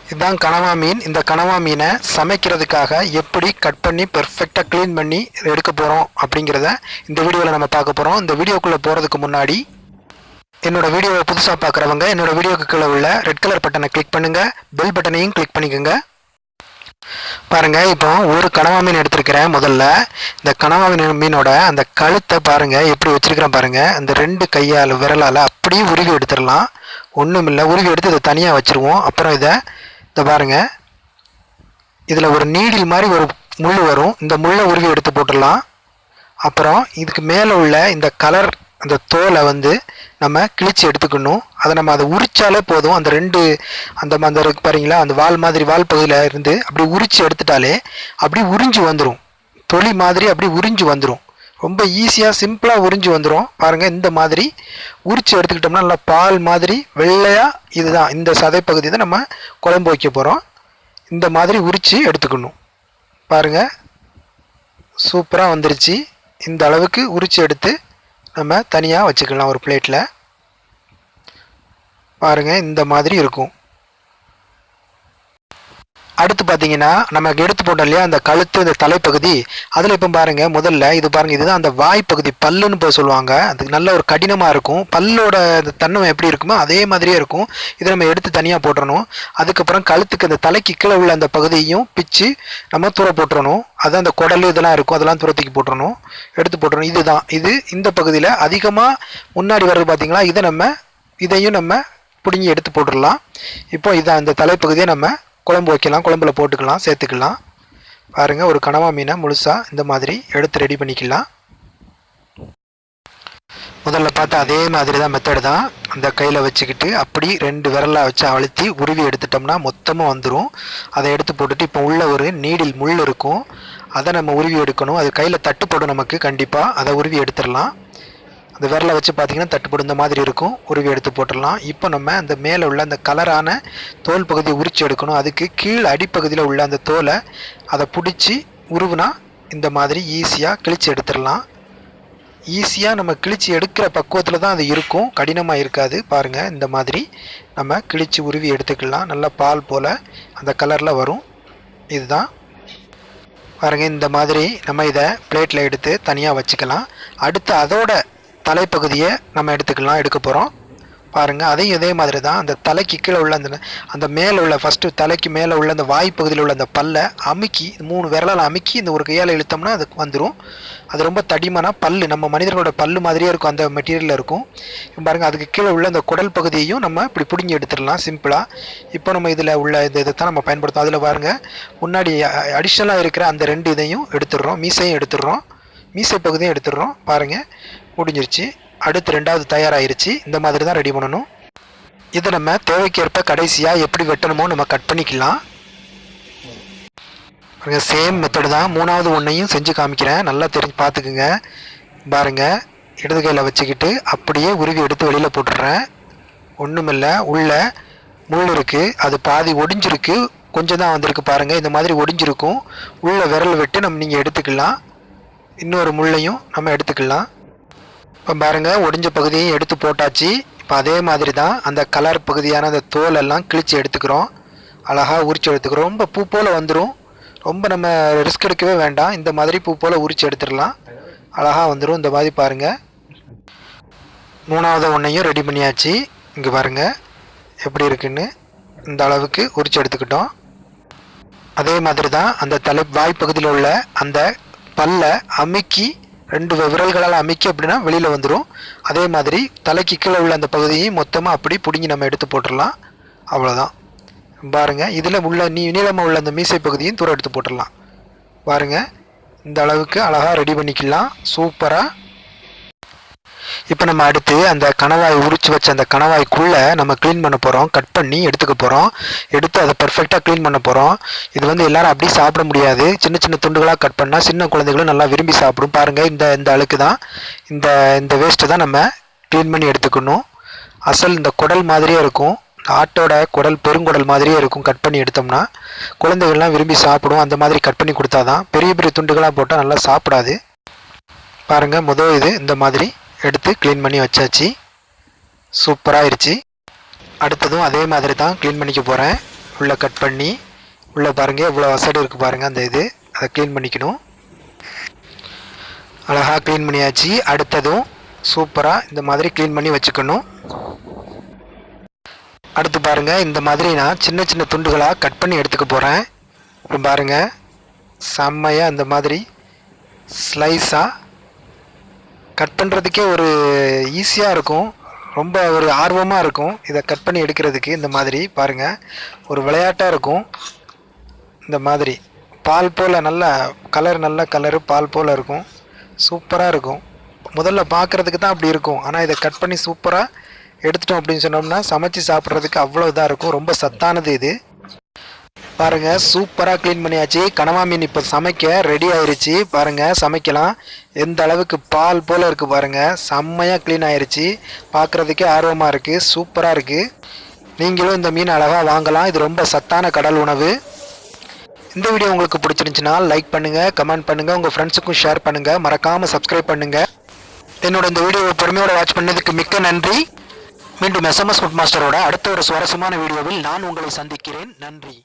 இதுதான் கனவா மீன். இந்த கனவா மீனை சமைக்கிறதுக்காக எப்படி கட் பண்ணி பெர்ஃபெக்டாக க்ளீன் பண்ணி எடுக்க போகிறோம் அப்படிங்கிறத இந்த வீடியோவில் நம்ம பார்க்க போகிறோம். இந்த வீடியோக்குள்ளே போகிறதுக்கு முன்னாடி என்னோட வீடியோவை புதுசாக பார்க்குறவங்க என்னோட வீடியோக்கு கீழே உள்ள ரெட் கலர் பட்டனை கிளிக் பண்ணுங்கள், பெல் பட்டனையும் கிளிக் பண்ணிக்கோங்க. பாருங்கள், இப்போ ஒரு கனவா மீன் எடுத்துருக்கிறேன். முதல்ல இந்த கனவா மீனோட அந்த கழுத்தை பாருங்கள் எப்படி வச்சுருக்கிறேன் பாருங்கள். அந்த ரெண்டு கையால் விரலால் அப்படியே உருவி எடுத்துடலாம். ஒன்றும் இல்லை, உருவி எடுத்து இதை தனியாக வச்சுருவோம். அப்புறம் இதை பாருங்கள், இதில் ஒரு நீடில் மாதிரி ஒரு முள் வரும். இந்த முள்ளை உருவி எடுத்து போட்டுடலாம். அப்புறம் இதுக்கு மேலே உள்ள இந்த கலர் அந்த தோலை நம்ம கிழிச்சு எடுத்துக்கணும். அதை உரிச்சாலே போதும். அந்த ரெண்டு அந்த இருக்கு பாருங்களா, அந்த வால் மாதிரி வால் பகுதியில் இருந்து அப்படி உரிச்சு எடுத்துட்டாலே அப்படி உறிஞ்சு வந்துடும். தொளி மாதிரி அப்படி உறிஞ்சு வந்துடும். ரொம்ப ஈஸியாக சிம்பிளாக உறிஞ்சு வந்துடும். பாருங்கள், இந்த மாதிரி உரிச்சு எடுத்துக்கிட்டோம்னா நல்லா பால் மாதிரி வெள்ளையாக, இதுதான் இந்த சதைப்பகுதி தான் நம்ம குழம்பு வைக்க போகிறோம். இந்த மாதிரி உரித்து எடுத்துக்கணும். பாருங்கள், சூப்பராக வந்துருச்சு. இந்த அளவுக்கு உரித்து எடுத்து நம்ம தனியாக வச்சுக்கலாம் ஒரு பிளேட்டில். பாருங்கள், இந்த மாதிரி இருக்கும். அடுத்து பார்த்தீங்கன்னா நம்ம எடுத்து போட்டோம் இல்லையா அந்த கழுத்து, இந்த தலைப்பகுதி, அதில் இப்போ பாருங்கள், முதல்ல இது பாருங்கள், இதுதான் அந்த வாய்ப்பகுதி, பல்லுன்னு போய் சொல்லுவாங்க. அதுக்கு நல்ல ஒரு கடினமாக இருக்கும். பல்லோட தன்மை எப்படி இருக்குமோ அதே மாதிரியே இருக்கும். இதை நம்ம எடுத்து தனியாக போட்டுறணும். அதுக்கப்புறம் கழுத்துக்கு அந்த தலைக்கு கீழே உள்ள அந்த பகுதியையும் பிச்சு நம்ம தூர போட்டுறணும். அதான் அந்த குடல் இதெல்லாம் இருக்கும், அதெல்லாம் தூரத்துக்கு போட்டுறணும், எடுத்து போட்டுறணும். இதுதான் இந்த பகுதியில் அதிகமாக முன்னாடி வர்றது பார்த்தீங்களா, இதையும் நம்ம பிடுங்கி எடுத்து போட்டுடலாம். இப்போ இதான் இந்த தலைப்பகுதியை நம்ம குழம்பு வைக்கலாம், குழம்புல போட்டுக்கலாம், சேர்த்துக்கலாம். பாருங்கள், ஒரு கனவா மீனை முழுசாக இந்த மாதிரி எடுத்து ரெடி பண்ணிக்கலாம். முதல்ல பார்த்தா அதே மாதிரி தான் மெத்தடு தான். அந்த கையில் வச்சுக்கிட்டு அப்படி ரெண்டு விரலாக வச்சு அழுத்தி உருவி எடுத்துட்டோம்னா மொத்தமாக வந்துடும். அதை எடுத்து போட்டுட்டு இப்போ உள்ள ஒரு நீடில் முள் இருக்கும், அதை நம்ம உருவி எடுக்கணும். அது கையில் தட்டுப்படும் நமக்கு கண்டிப்பாக. அதை உருவி எடுத்துடலாம். அந்த விரலை வச்சு பார்த்திங்கன்னா தட்டுப்படும் இந்த மாதிரி இருக்கும். உருவி எடுத்து போட்டுடலாம். இப்போ நம்ம அந்த மேலே உள்ள அந்த கலரான தோல் பகுதியை உரித்து எடுக்கணும். அதுக்கு கீழ் அடிப்பகுதியில் உள்ள அந்த தோலை அதை பிடிச்சி உருவுனா இந்த மாதிரி ஈஸியாக கிழிச்சு எடுத்துடலாம். ஈஸியாக நம்ம கிழிச்சு எடுக்கிற பக்குவத்தில் தான் அது இருக்கும், கடினமாக இருக்காது. பாருங்கள், இந்த மாதிரி நம்ம கிழிச்சு உருவி எடுத்துக்கலாம். நல்லா பால் போல் அந்த கலரில் வரும். இதுதான் பாருங்கள், இந்த மாதிரி நம்ம இதை பிளேட்டில் எடுத்து தனியாக வச்சுக்கலாம். அடுத்து அதோட தலைப்பகுதியை நம்ம எடுக்க போகிறோம். பாருங்கள், அதையும் இதே மாதிரி தான். அந்த தலைக்கு கீழே உள்ள அந்த மேலே உள்ள ஃபஸ்ட்டு தலைக்கு மேலே உள்ள அந்த வாய்ப்பகுதியில் உள்ள அந்த பல்லை அமுக்கி 3 விரலால் அமுக்கி இந்த ஒரு கையால் இழுத்தோம்னா அதுக்கு வந்துடும். அது ரொம்ப தடிமனாக பல்லு, நம்ம மனிதர்களோட பல்லு மாதிரியே இருக்கும், அந்த மெட்டீரியலில் இருக்கும். பாருங்கள், அதுக்கு கீழே உள்ள அந்த குடல் பகுதியையும் நம்ம இப்படி பிடுங்கி எடுத்துடலாம் சிம்பிளாக. இப்போ நம்ம இதில் உள்ள இதை தான் நம்ம பயன்படுத்தும். அதில் பாருங்கள், முன்னாடி அடிஷ்னலாக இருக்கிற அந்த 2 இதையும் எடுத்துடுறோம், மீசையும் எடுத்துடுறோம், மீசை பகுதியும் எடுத்துடுறோம். பாருங்கள், முடிஞ்சிருச்சு. அடுத்து 2வது தயாராகிருச்சு. இந்த மாதிரி தான் ரெடி பண்ணணும். இதை நம்ம தேவைக்கேற்ப கடைசியாக எப்படி வெட்டணுமோ நம்ம கட் பண்ணிக்கலாம். சேம் மெத்தடு தான். 3வது ஒன்றையும் செஞ்சு காமிக்கிறேன், நல்லா தெரிஞ்சு பார்த்துக்குங்க. பாருங்கள், இடது கையில் வச்சுக்கிட்டு அப்படியே உருவி எடுத்து வெளியில் போட்டுடுறேன். ஒன்றுமில்லை, உள்ள முள் இருக்குது, அது பாதி ஒடிஞ்சிருக்கு, கொஞ்சம் தான் வந்திருக்கு. பாருங்கள், இந்த மாதிரி ஒடிஞ்சிருக்கும். உள்ள விரல் விட்டு நீங்கள் எடுத்துக்கலாம். இன்னொரு முள்ளையும் நம்ம எடுத்துக்கலாம். இப்போ பாருங்கள், ஒடிஞ்ச பகுதியையும் எடுத்து போட்டாச்சு. இப்போ அதே மாதிரி தான் அந்த கலர் பகுதியான அந்த தோல் எல்லாம் கிழிச்சு எடுத்துக்கிறோம். அழகாக உரிச்சு எடுத்துக்கிறோம். ரொம்ப பூ போல் வந்துடும். ரொம்ப நம்ம ரிஸ்க் எடுக்கவே வேண்டாம். இந்த மாதிரி பூ போல் உரிச்சு எடுத்துடலாம், அழகாக வந்துடும். இந்த மாதிரி பாருங்கள், 3வது ஒன்றையும் ரெடி பண்ணியாச்சு. இங்கே பாருங்கள் எப்படி இருக்குன்னு. இந்த அளவுக்கு உரிச்சு எடுத்துக்கிட்டோம். அதே மாதிரி தான் அந்த வாய்ப்பகுதியில் உள்ள அந்த பல்லை அமுக்கி 2 விரல்களால் அமுக்கி அப்படின்னா வெளியில் வந்துடும். அதே மாதிரி தலைக்கு கீழே உள்ள அந்த பகுதியையும் மொத்தமாக அப்படி பிடுங்கி நம்ம எடுத்து போட்டுடலாம். அவ்வளோதான். பாருங்கள், இதில் உள்ள நீளமாக உள்ள அந்த மீசை பகுதியும் தூரம் எடுத்து போட்டுடலாம். பாருங்கள், இந்த அளவுக்கு அழகாக ரெடி பண்ணிக்கலாம், சூப்பராக. இப்போ நம்ம அடுத்து அந்த கணவாய் உரிச்சு வச்ச அந்த கணவாய்க்குள்ளே நம்ம க்ளீன் பண்ண போகிறோம், கட் பண்ணி எடுத்துக்க போகிறோம். எடுத்து அதை பர்ஃபெக்டாக க்ளீன் பண்ண போகிறோம். இது எல்லோரும் அப்படி சாப்பிட முடியாது. சின்ன சின்ன துண்டுகளாக கட் பண்ணால் சின்ன குழந்தைகளும் நல்லா விரும்பி சாப்பிடும். பாருங்கள், இந்த அழுக்கு தான், இந்த வேஸ்ட்டை தான் நம்ம க்ளீன் பண்ணி எடுத்துக்கணும். அசல் இந்த குடல் மாதிரியே இருக்கும், ஆட்டோட குடல் பெருங்குடல் மாதிரியே இருக்கும். கட் பண்ணி எடுத்தோம்னா குழந்தைகள்லாம் விரும்பி சாப்பிடும். அந்த மாதிரி கட் பண்ணி கொடுத்தா தான். பெரிய பெரிய துண்டுகளாக போட்டால் நல்லா சாப்பிடாது. பாருங்கள், இது இந்த மாதிரி எடுத்து க்ளீன் பண்ணி வச்சாச்சு. சூப்பராகிருச்சு. அடுத்ததும் அதே மாதிரி தான் க்ளீன் பண்ணிக்க போகிறேன். உள்ளே கட் பண்ணி உள்ளே பாருங்கள் இவ்வளோ அசடு இருக்குது பாருங்கள். அந்த இது அதை க்ளீன் பண்ணிக்கணும். அழகாக க்ளீன் பண்ணியாச்சு. அடுத்ததும் சூப்பராக இந்த மாதிரி க்ளீன் பண்ணி வச்சுக்கணும். அடுத்து பாருங்கள் இந்த மாதிரி நான் சின்ன சின்ன துண்டுகளாக கட் பண்ணி எடுத்துக்க போகிறேன். இப்போ பாருங்கள் செம்மையாக இந்த மாதிரி ஸ்லைஸாக கட் பண்ணுறதுக்கே ஒரு ஈஸியாக இருக்கும். ரொம்ப ஒரு ஆர்வமாக இருக்கும் இதை கட் பண்ணி எடுக்கிறதுக்கு. இந்த மாதிரி பாருங்கள் ஒரு விளையாட்டாக இருக்கும். இந்த மாதிரி பால் போல் நல்ல கலரு பால் போல் இருக்கும். சூப்பராக இருக்கும். முதல்ல பார்க்குறதுக்கு தான் அப்படி இருக்கும். ஆனால் இதை கட் பண்ணி சூப்பராக எடுத்துட்டோம் அப்படின்னு சொன்னோம்னா சமைச்சு சாப்பிட்றதுக்கு அவ்வளோ இதாக இருக்கும். ரொம்ப சத்தானது இது. பாருங்கள் சூப்பராக க்ளீன் பண்ணியாச்சு. கனவா மீன் இப்போ சமைக்க ரெடி ஆயிடுச்சு. பாருங்கள் சமைக்கலாம். எந்த அளவுக்கு பால் போல் இருக்குது பாருங்கள். செம்மையாக க்ளீன் ஆயிடுச்சு. பார்க்குறதுக்கே ஆர்வமாக இருக்குது. சூப்பராக இருக்குது. நீங்களும் இந்த மீன் அழகாக வாங்கலாம். இது ரொம்ப சத்தான கடல் உணவு. இந்த வீடியோ உங்களுக்கு பிடிச்சிருந்துச்சுன்னா லைக் பண்ணுங்கள், கமெண்ட் பண்ணுங்கள், உங்கள் ஃப்ரெண்ட்ஸுக்கும் ஷேர் பண்ணுங்கள். மறக்காமல் சப்ஸ்கிரைப் பண்ணுங்கள். என்னோட இந்த வீடியோவை பொறுமையோட வாட்ச் பண்ணதுக்கு மிக்க நன்றி. மீண்டும் SMS ஃபுட் மாஸ்டரோட அடுத்த ஒரு சுவாரஸ்யமான வீடியோவில் நான் உங்களை சந்திக்கிறேன். நன்றி.